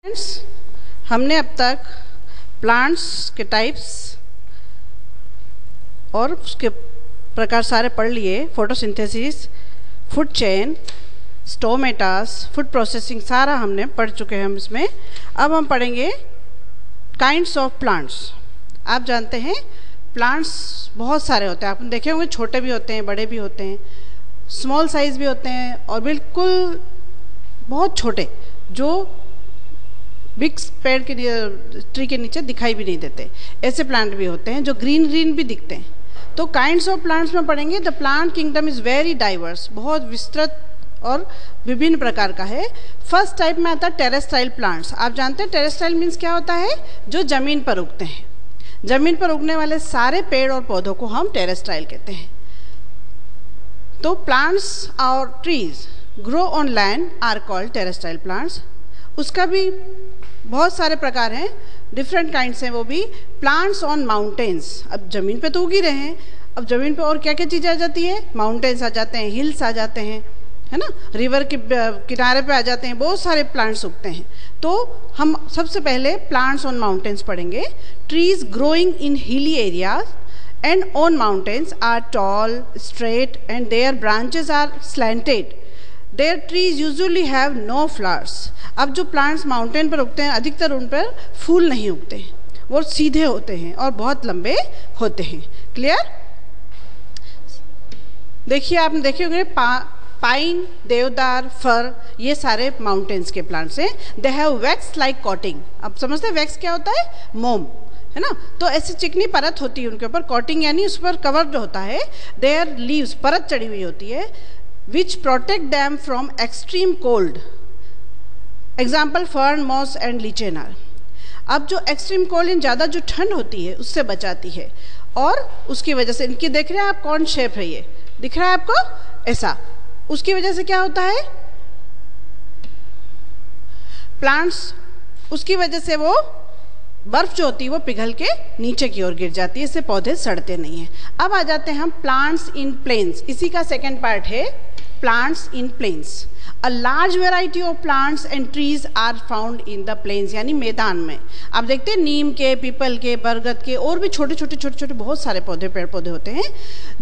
Friends, हमने अब तक प्लांट्स के टाइप्स और उसके प्रकार सारे पढ़ लिए। Photosynthesis, food chain, stomatas, food processing सारा हमने पढ़ चुके हैं हम इसमें। अब हम पढ़ेंगे काइंड्स ऑफ प्लांट्स। आप जानते हैं प्लांट्स बहुत सारे होते हैं, आपने देखे होंगे, छोटे भी होते हैं, बड़े भी होते हैं, स्मॉल साइज़ भी होते हैं और बिल्कुल बहुत छोटे जो बिग पेड़ के ट्री के नीचे दिखाई भी नहीं देते, ऐसे प्लांट भी होते हैं जो ग्रीन ग्रीन भी दिखते हैं। तो काइंड्स ऑफ प्लांट्स में पढ़ेंगे। The plant kingdom is very diverse, बहुत विस्तृत और विभिन्न प्रकार का है। फर्स्ट टाइप में आता है टेरेस्ट्राइल प्लांट्स। आप जानते हैं टेरेस्ट्राइल मीन्स क्या होता है? जो ज़मीन पर उगते हैं। ज़मीन पर उगने वाले सारे पेड़ और पौधों को हम टेरेस्ट्राइल कहते हैं। तो प्लांट्स और trees grow on land are called terrestrial plants. उसका भी बहुत सारे प्रकार हैं, डिफरेंट काइंड्स हैं वो भी। प्लांट्स ऑन माउंटेन्स, अब ज़मीन पे तो उग ही रहे हैं, अब ज़मीन पे और क्या क्या चीज़ें आ जाती है? माउंटेन्स आ जाते हैं, हिल्स आ जाते हैं, है ना, रिवर के किनारे पे आ जाते हैं, बहुत सारे प्लांट्स उगते हैं। तो हम सबसे पहले प्लांट्स ऑन माउंटेन्स पढ़ेंगे। Trees growing in hilly areas and on mountains are tall, straight and their branches are slanted. Their trees usually have no flowers. अब जो प्लांट्स माउंटेन पर उगते हैं अधिकतर उन पर फूल नहीं उगते, वो सीधे होते हैं और बहुत लंबे होते हैं। क्लियर? देखिए, आपने देखे होंगे पाइन, देवदार, फर, ये सारे माउंटेन्स के प्लांट्स हैं। They have wax like coating. अब समझते हैं वैक्स क्या होता है? मोम, है ना। तो ऐसी चिकनी परत होती है उनके ऊपर, कोटिंग यानी उस पर कवर्ड होता है। देयर लीव्स, परत चढ़ी हुई होती है, which protect them from extreme cold. Example fern, moss and lichens. अब जो एक्सट्रीम कोल्ड इन ज़्यादा जो ठंड होती है उससे बचाती है, और उसकी वजह से इनकी देख रहे हैं आप कौन शेप है, ये दिख रहा है आपको ऐसा। उसकी वजह से क्या होता है? प्लांट्स, उसकी वजह से वो बर्फ जो होती है वो पिघल के नीचे की ओर गिर जाती है, इससे पौधे सड़ते नहीं हैं। अब आ जाते हैं हम प्लांट्स इन प्लेन्स। इसी का सेकेंड पार्ट है plants in plains. A large variety of plants and trees are found in the plains, यानी मैदान में। आप देखते हैं नीम के, पीपल के, बरगद के और भी छोटे छोटे बहुत सारे पौधे, पेड़ पौधे होते हैं।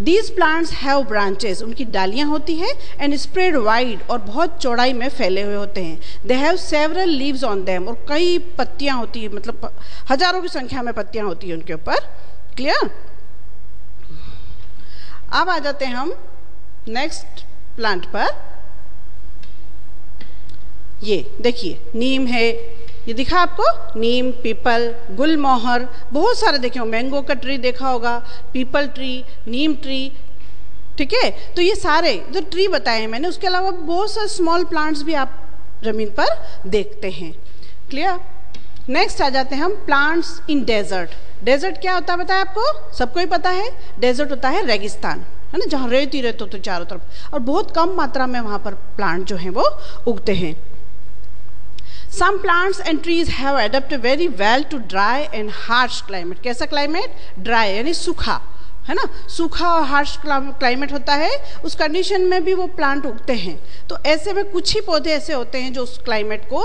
दीज प्लांट्स हैव ब्रांचेस, उनकी डालियाँ होती है, एंड स्प्रेड वाइड, और बहुत चौड़ाई में फैले हुए होते हैं। They have several leaves on them, और कई पत्तियाँ होती है, मतलब हजारों की संख्या में पत्तियाँ होती हैं उनके ऊपर। क्लियर? अब आ जाते हैं हम नेक्स्ट प्लांट पर। ये देखिए, नीम है, ये दिखा आपको, नीम, पीपल, गुलमोहर, बहुत सारे देखे हो, मैंगो का ट्री देखा होगा, पीपल ट्री, नीम ट्री। ठीक है, तो ये सारे जो ट्री बताए हैं मैंने, उसके अलावा बहुत सारे स्मॉल प्लांट्स भी आप जमीन पर देखते हैं। क्लियर? नेक्स्ट आ जाते हैं हम प्लांट्स इन डेजर्ट। डेजर्ट क्या होता है बताया आपको? सबको ही पता है, डेजर्ट होता है रेगिस्तान, है ना, जहाँ रेत ही रेत होते चारों तरफ, और बहुत कम मात्रा में वहाँ पर प्लांट जो हैं वो उगते हैं। Some plants and trees have adapted very well to dry and harsh climate. कैसा क्लाइमेट? ड्राई यानी सूखा, है ना, सूखा और हार्श क्लाइमेट होता है, उस कंडीशन में भी वो प्लांट उगते हैं। तो ऐसे में कुछ ही पौधे ऐसे होते हैं जो उस क्लाइमेट को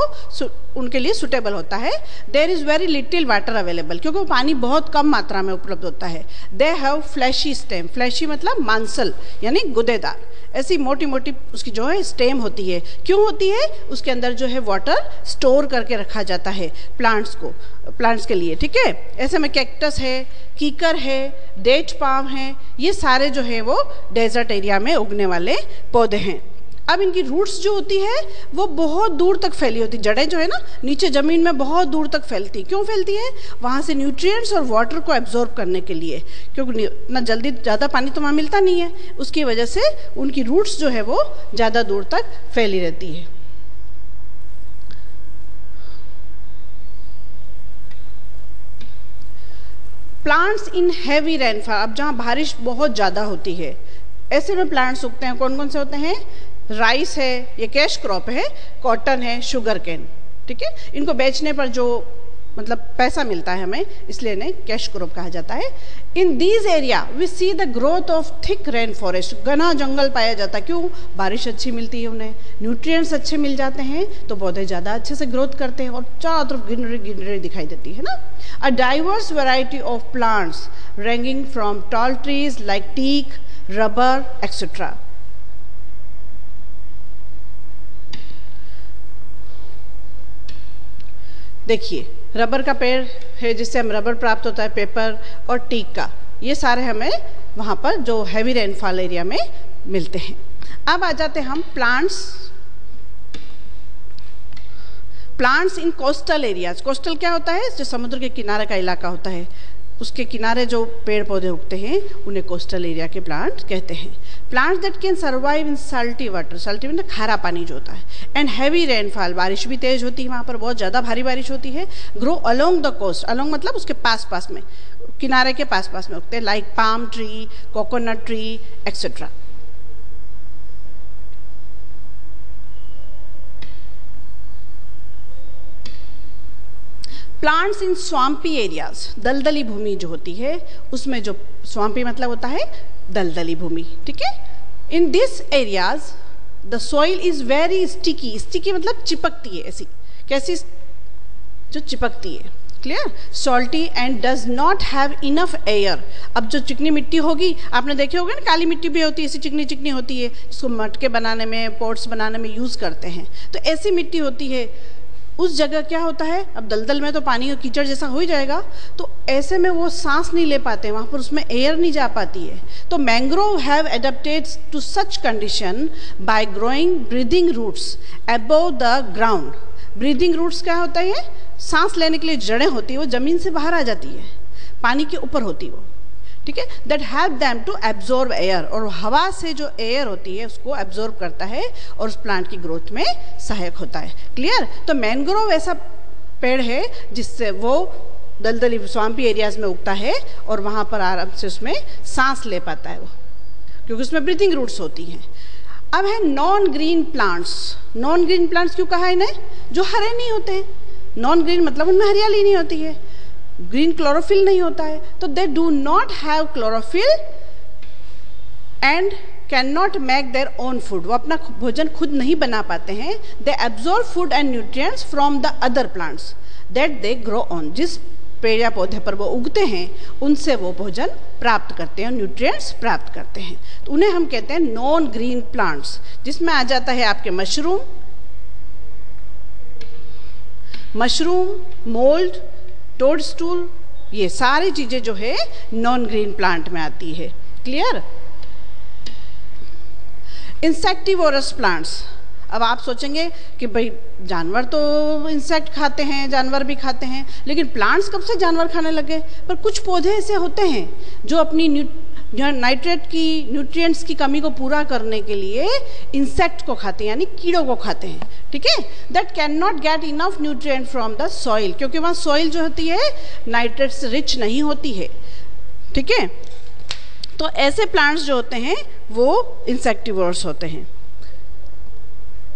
उनके लिए सुटेबल होता है। There is very little water available, क्योंकि वो पानी बहुत कम मात्रा में उपलब्ध होता है। They have fleshy stem, fleshy मतलब मांसल यानी गुदेदार, ऐसी मोटी मोटी उसकी जो है स्टेम होती है। क्यों होती है? उसके अंदर जो है वाटर स्टोर करके रखा जाता है प्लांट्स के लिए। ठीक है, ऐसे में कैक्टस है, कीकर है, डेट पाम है, ये सारे जो है वो डेजर्ट एरिया में उगने वाले पौधे हैं। अब इनकी रूट्स जो होती है वो बहुत दूर तक फैली होती, जड़ें जो है ना नीचे ज़मीन में बहुत दूर तक फैलती। क्यों फैलती है? वहाँ से न्यूट्रिएंट्स और वाटर को एब्जॉर्ब करने के लिए, क्योंकि ना जल्दी ज़्यादा पानी तो वहाँ मिलता नहीं है, उसकी वजह से उनकी रूट्स जो है वो ज़्यादा दूर तक फैली रहती है। प्लांट्स इन हैवी रेनफॉल, अब जहाँ बारिश बहुत ज़्यादा होती है ऐसे में प्लांट्स उगते हैं। कौन कौन से होते हैं? राइस है, ये कैश क्रॉप है, कॉटन है, शुगर केन। ठीक है, इनको बेचने पर जो मतलब पैसा मिलता है हमें, इसलिए इन्हें कैश क्रॉप कहा जाता है। In these area we see the growth of thick rain forest, घना जंगल पाया जाता है। क्यों? बारिश अच्छी मिलती है उन्हें, न्यूट्रिएंट्स अच्छे मिल जाते हैं, तो पौधे ज़्यादा अच्छे से ग्रोथ करते हैं और चारों तरफ ग्रीनरी ग्रीनरी दिखाई देती है ना। A diverse variety of plants ranging from tall trees like teak, rubber, etc. देखिए, रबर का पेड़ है जिससे हम रबर प्राप्त होता है, पेपर और टीक का, ये सारे हमें वहाँ पर जो हैवी रेनफॉल एरिया में मिलते हैं। अब आ जाते हम plants in coastal areas. Coastal क्या होता है? जो समुद्र के किनारे का इलाका होता है, उसके किनारे जो पेड़ पौधे उगते हैं उन्हें कोस्टल एरिया के प्लांट कहते हैं। Plants that can survive in salty water, salty मतलब खारा पानी जो होता है, एंड हैवी रेनफॉल, बारिश भी तेज होती है वहाँ पर, बहुत ज़्यादा भारी बारिश होती है। Grow along the coast, along मतलब उसके पास में, किनारे के पास में उगते हैं, like palm tree, coconut tree etcetera. Plants in swampy areas, दलदली भूमि जो होती है उसमें, जो स्वाम्पी मतलब होता है दलदली भूमि, ठीक है। In this areas the soil is very sticky, sticky मतलब चिपकती है, ऐसी कैसी जो चिपकती है, clear. Salty and does not have enough air. अब जो चिकनी मिट्टी होगी, आपने देखे होगे ना, काली मिट्टी भी होती है, ऐसी चिकनी चिकनी होती है, जिसको मटके बनाने में, पोट्स बनाने में यूज़ करते हैं, तो ऐसी मिट्टी होती है। उस जगह क्या होता है, अब दलदल में तो पानी का कीचड़ जैसा हो ही जाएगा, तो ऐसे में वो सांस नहीं ले पाते, वहाँ पर उसमें एयर नहीं जा पाती है। तो mangrove have adapted to such condition by growing breathing roots above the ground. Breathing roots क्या होता है? सांस लेने के लिए जड़ें होती है, वो जमीन से बाहर आ जाती है, पानी के ऊपर होती है वो, ठीक है। That help them to absorb air, और हवा से जो एयर होती है उसको एब्जॉर्ब करता है और उस प्लांट की ग्रोथ में सहायक होता है, क्लियर। तो मैंग्रोव ऐसा पेड़ है जिससे वो दलदली स्वाम्पी एरियाज में उगता है और वहाँ पर आराम से उसमें सांस ले पाता है वो, क्योंकि उसमें ब्रीथिंग रूट्स होती हैं। अब है non green plants. Non green plants क्यों कहा इन्हें? जो हरे नहीं होते हैं। नॉन ग्रीन मतलब उनमें हरियाली नहीं होती है, ग्रीन क्लोरोफिल नहीं होता है, तो दे do not have chlorophyll and can not make their own food. वो अपना भोजन खुद नहीं बना पाते हैं। They absorb food and nutrients from the other plants that they grow on. जिस पेड़ या पौधे पर वो उगते हैं उनसे वो भोजन प्राप्त करते हैं, न्यूट्रिएंट्स प्राप्त करते हैं, तो उन्हें हम कहते हैं नॉन ग्रीन प्लांट्स, जिसमें आ जाता है आपके मशरूम, मोल्ड, टोडस्टूल, ये सारी चीजें जो है नॉन ग्रीन प्लांट में आती है, क्लियर। Insectivorous plants. अब आप सोचेंगे कि भाई जानवर तो इंसेक्ट खाते हैं, जानवर भी खाते हैं, लेकिन प्लांट्स कब से जानवर खाने लगे? पर कुछ पौधे ऐसे होते हैं जो अपनी नाइट्रेट की, न्यूट्रिएंट्स की कमी को पूरा करने के लिए इंसेक्ट को खाते हैं, यानी कीड़ों को खाते हैं, ठीक है। That can not get enough nutrient from the soil, क्योंकि वहाँ सॉइल जो होती है नाइट्रेट से रिच नहीं होती है, ठीक है। तो ऐसे प्लांट्स जो होते हैं वो इंसेक्टिवोर्स होते हैं।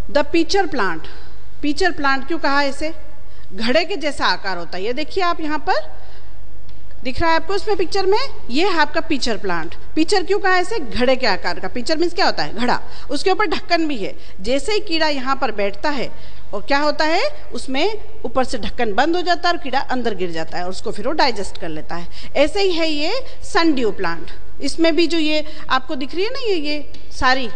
The pitcher plant. Pitcher plant क्यों कहा इसे? घड़े के जैसा आकार होता है। ये देखिए आप यहाँ पर दिख रहा है आपको इसमें पिक्चर में, ये है आपका पीचर प्लांट। पीचर क्यों कहा इसे? घड़े के आकार का। पीचर मीन्स क्या होता है? घड़ा। उसके ऊपर ढक्कन भी है। जैसे ही कीड़ा यहाँ पर बैठता है और क्या होता है, उसमें ऊपर से ढक्कन बंद हो जाता है और कीड़ा अंदर गिर जाता है और उसको फिर वो डाइजेस्ट कर लेता है। ऐसे ही है ये सनड्यू प्लांट। इसमें भी जो ये आपको दिख रही है ना, ये सारी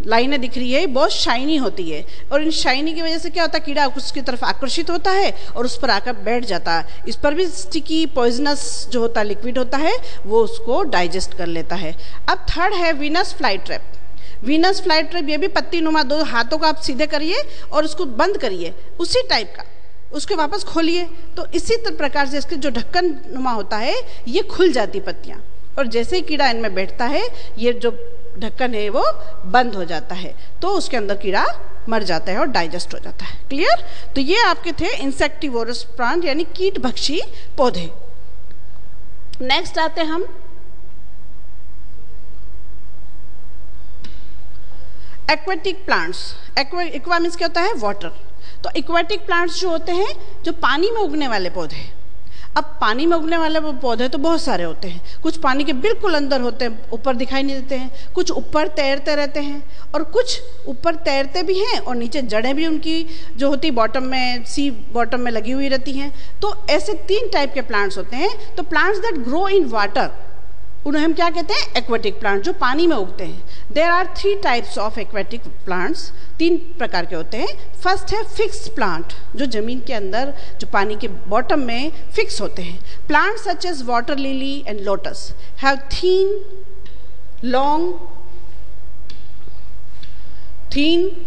लाइनें दिख रही है, बहुत शाइनी होती है, और इन शाइनी की वजह से क्या होता है, कीड़ा उसकी तरफ आकर्षित होता है और उस पर आकर बैठ जाता है। इस पर भी स्टिकी पॉइजनस जो होता है, लिक्विड होता है, वो उसको डाइजेस्ट कर लेता है। अब थर्ड है Venus fly trap. Venus fly trap ये भी पत्ती नुमा, दो हाथों को आप सीधे करिए और उसको बंद करिए, उसी टाइप का, उसके वापस खोलिए तो इसी प्रकार से इसके जो ढक्कन नुमा होता है ये खुल जाती पत्तियाँ, और जैसे ही कीड़ा इनमें बैठता है ये जो ढक्कन है वो बंद हो जाता है, तो उसके अंदर कीड़ा मर जाता है और डाइजेस्ट हो जाता है। क्लियर? तो ये आपके थे इंसेक्टिवोरस प्लांट यानी कीट भक्षी पौधे। नेक्स्ट आते हम एक्वेटिक प्लांट्स। एक्वा मीन्स क्या होता है? वाटर। तो एक्वाटिक प्लांट्स जो होते हैं, जो पानी में उगने वाले पौधे। अब पानी में उगने वाले पौधे तो बहुत सारे होते हैं, कुछ पानी के बिल्कुल अंदर होते हैं, ऊपर दिखाई नहीं देते हैं, कुछ ऊपर तैरते रहते हैं, और कुछ ऊपर तैरते भी हैं और नीचे जड़ें भी उनकी जो होती बॉटम में, सी बॉटम में लगी हुई रहती हैं। तो ऐसे 3 टाइप के प्लांट्स होते हैं। तो plants that grow in water, उन्हें हम क्या कहते हैं? एक्वेटिक प्लांट, जो पानी में उगते हैं। There are 3 types of aquatic plants, 3 प्रकार के होते हैं। फर्स्ट है फिक्स्ड प्लांट, जो जमीन के अंदर, जो पानी के बॉटम में फिक्स होते हैं। Plants such as water lily and lotus have thin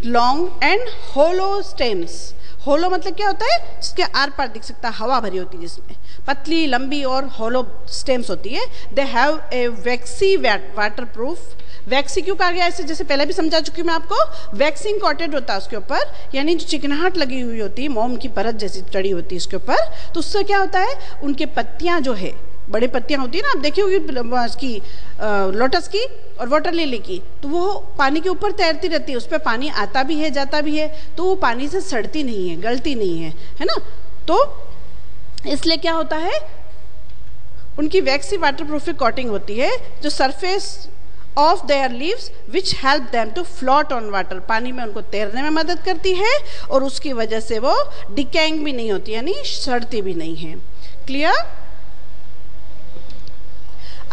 long and hollow stems. Hollow मतलब क्या होता है? जिसके आर पार दिख सकता है, हवा भरी होती है जिसमें, पतली, लंबी और होलो स्टेम्स होती है। They have a waxy waterproof. Waxy क्यों कहा गया ऐसे? जैसे पहले भी समझा चुकी हूँ मैं आपको, वैक्सिंग कॉटेड होता है उसके ऊपर, यानी जो चिकनाहट लगी हुई होती है, मोम की परत जैसी चढ़ी होती है उसके ऊपर। तो उससे क्या होता है, उनके पत्तियाँ जो है, बड़ी पत्तियाँ होती है ना, आप देखी होगी उसकी लोटस की और वाटर लिली की, तो वो पानी के ऊपर तैरती रहती है, उस पर पानी आता भी है जाता भी है, तो वो पानी से सड़ती नहीं है, गलती नहीं है ना। तो इसलिए क्या होता है, उनकी वैक्सी वाटरप्रूफ कोटिंग होती है, जो surface of their leaves which help them to float on water, पानी में उनको तैरने में मदद करती है, और उसकी वजह से वो डिकैंग भी नहीं होती, यानी सड़ती भी नहीं है। क्लियर?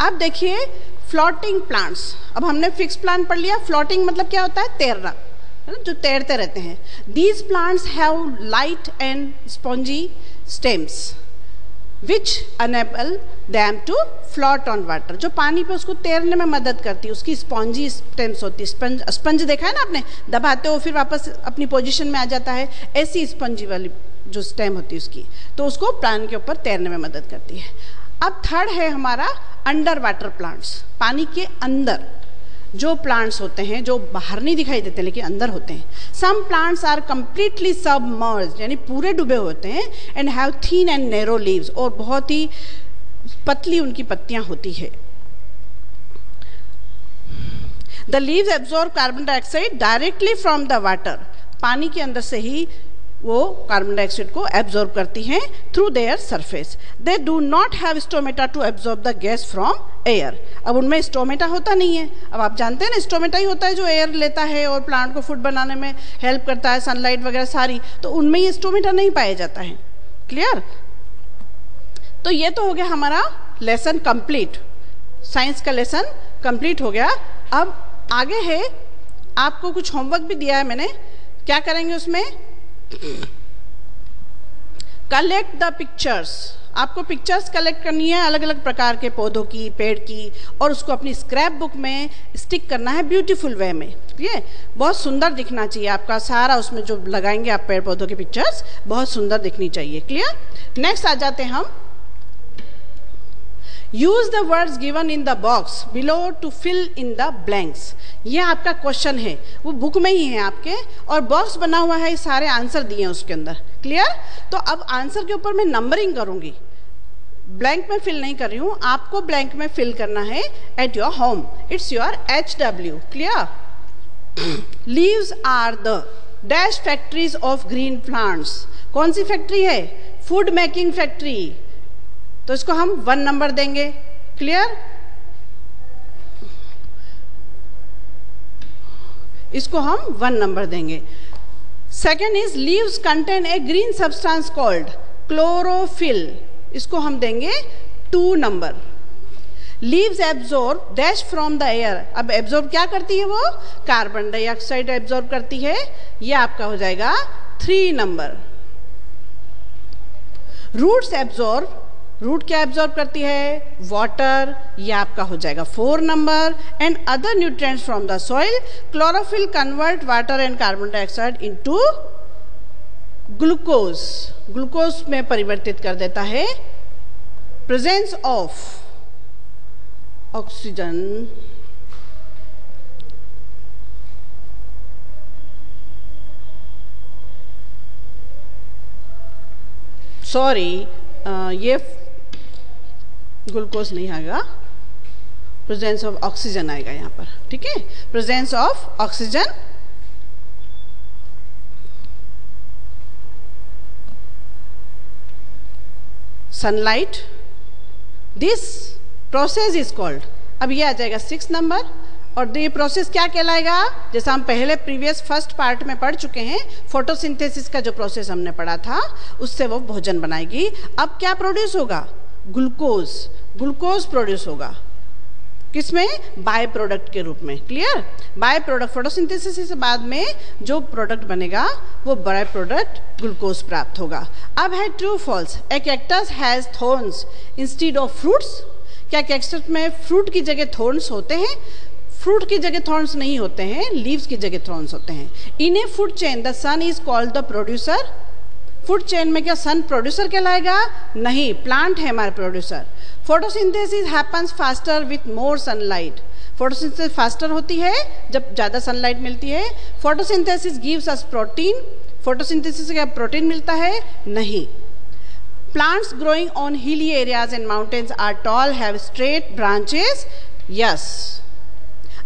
अब देखिए फ्लोटिंग प्लांट्स। अब हमने फिक्स प्लांट पढ़ लिया। फ्लोटिंग मतलब क्या होता है? तैरना, है ना, जो तैरते रहते हैं। These plants have light and spongy stems which enable them to float on water, जो पानी पे उसको तैरने में मदद करती है। उसकी स्पॉन्जी स्टेम्स होती है। स्पंज देखा है ना आपने, दबाते हो फिर वापस अपनी पोजीशन में आ जाता है, ऐसी स्पंजी वाली जो स्टेम होती है उसकी, तो उसको प्लांट के ऊपर तैरने में मदद करती है। अब थर्ड है हमारा अंडर वाटर प्लांट्स, पानी के अंदर जो प्लांट्स होते हैं, जो बाहर नहीं दिखाई देते लेकिन अंदर होते हैं। Some plants are completely submerged, यानी पूरे डूबे होते हैं, and have thin and narrow leaves, और बहुत ही पतली उनकी पत्तियां होती है। The leaves absorb carbon dioxide directly from the water, पानी के अंदर से ही वो कार्बन डाइऑक्साइड को एब्जॉर्ब करती हैं through their surface. They do not have stomata to absorb the gas from air. अब उनमें स्टोमेटा होता नहीं है। अब आप जानते हैं ना, स्टोमेटा ही होता है जो एयर लेता है और प्लांट को फूड बनाने में हेल्प करता है, सनलाइट वगैरह सारी, तो उनमें ये स्टोमेटा नहीं पाया जाता है। क्लियर? तो ये तो हो गया हमारा लेसन कंप्लीट, साइंस का लेसन कंप्लीट हो गया। अब आगे है, आपको कुछ होमवर्क भी दिया है मैंने, क्या करेंगे उसमें? Collect the pictures. आपको पिक्चर्स कलेक्ट करनी है अलग अलग प्रकार के पौधों की, पेड़ की, और उसको अपनी स्क्रैप बुक में स्टिक करना है ब्यूटीफुल वे में। ये बहुत सुंदर दिखना चाहिए आपका सारा, उसमें जो लगाएंगे आप पेड़ पौधों के पिक्चर्स, बहुत सुंदर दिखनी चाहिए। क्लियर? नेक्स्ट आ जाते हैं हम। Use the words given in the box below to fill in the blanks. ये आपका क्वेश्चन है, वो बुक में ही है आपके, और बॉक्स बना हुआ है, सारे आंसर दिए हैं उसके अंदर। क्लियर? तो अब आंसर के ऊपर मैं नंबरिंग करूंगी, ब्लैंक में फिल नहीं कर रही हूँ, आपको ब्लैंक में फिल करना है at your home. It's your HW। Clear? Leaves are the dash factories of green plants. कौन सी फैक्ट्री है? फूड मेकिंग फैक्ट्री, तो इसको हम 1 नंबर देंगे। क्लियर? इसको हम 1 नंबर देंगे। Second is leaves contain a green substance called chlorophyll, इसको हम देंगे 2 number. Leaves absorb dash from the air. अब एब्जॉर्ब क्या करती है? वो कार्बन डाइऑक्साइड एब्जॉर्ब करती है, ये आपका हो जाएगा 3 नंबर। रूट्स एब्जॉर्ब, रूट क्या एब्जॉर्ब करती है? वाटर, ये आपका हो जाएगा 4 number. And other nutrients from the soil. Chlorophyll convert water and carbon dioxide into glucose, glucose में परिवर्तित कर देता है। प्रेजेंस ऑफ ऑक्सीजन ये ग्लूकोज नहीं आएगा, प्रेजेंस ऑफ ऑक्सीजन आएगा यहाँ पर। ठीक है? Presence of oxygen sunlight, this process is called, अब ये आ जाएगा 6 नंबर। और ये प्रोसेस क्या कहलाएगा, जैसा हम पहले प्रीवियस फर्स्ट पार्ट में पढ़ चुके हैं, फोटोसिंथेसिस का जो प्रोसेस हमने पढ़ा था उससे वो भोजन बनाएगी। अब क्या प्रोड्यूस होगा, ग्लूकोज, ग्लूकोज प्रोड्यूस होगा, किसमें, बाय प्रोडक्ट के रूप में। क्लियर, बाय प्रोडक्ट, फोटोसिंथेसिस से बाद में जो प्रोडक्ट बनेगा वो बाय प्रोडक्ट ग्लूकोज प्राप्त होगा। अब है true false, A cactus has thorns instead of fruits, क्या कैक्टस में फ्रूट की जगह थॉर्न्स होते हैं, फ्रूट की जगह थॉर्न्स नहीं होते हैं, लीव्स की जगह थॉर्न्स होते हैं। In a food chain the sun is called the producer, food chain में क्या सन प्रोड्यूसर कहलाएगा, नहीं, प्लांट है हमारा प्रोड्यूसर। Photosynthesis happens faster with more sunlight, photosynthesis faster होती है जब ज़्यादा सनलाइट मिलती है। Photosynthesis gives us protein, photosynthesis से क्या प्रोटीन मिलता है, नहीं। Plants growing on hilly areas and mountains are tall, have straight branches, yes.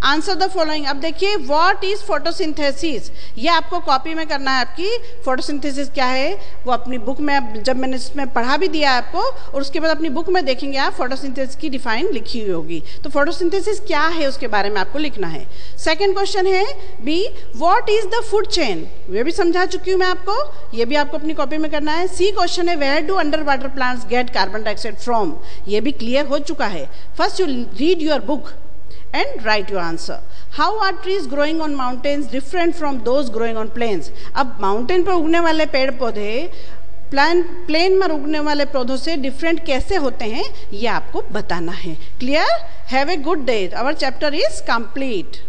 Answer the following. अब देखिए व्हाट इज फोटोसिंथेसिस, ये आपको कॉपी में करना है आपकी। फोटोसिंथेसिस क्या है वो अपनी बुक में, अब जब मैंने इसमें पढ़ा भी दिया है आपको, और उसके बाद अपनी बुक में देखेंगे आप फोटोसिंथेसिस की डिफाइन लिखी हुई होगी। तो फोटोसिंथेसिस क्या है उसके बारे में आपको लिखना है। सेकेंड क्वेश्चन है B, what is the food chain, ये भी समझा चुकी हूँ मैं आपको, ये भी आपको अपनी कॉपी में करना है। सी क्वेश्चन है, where do under water plants get carbon dioxide from, ये भी क्लियर हो चुका है। First you read your book and write your answer. How are trees growing on mountains different from those growing on plains? अब mountain पर उगने वाले पेड़ पौधे प्लेन में उगने वाले पौधों से डिफरेंट कैसे होते हैं ये आपको बताना है। Clear, have a good day, our chapter is complete.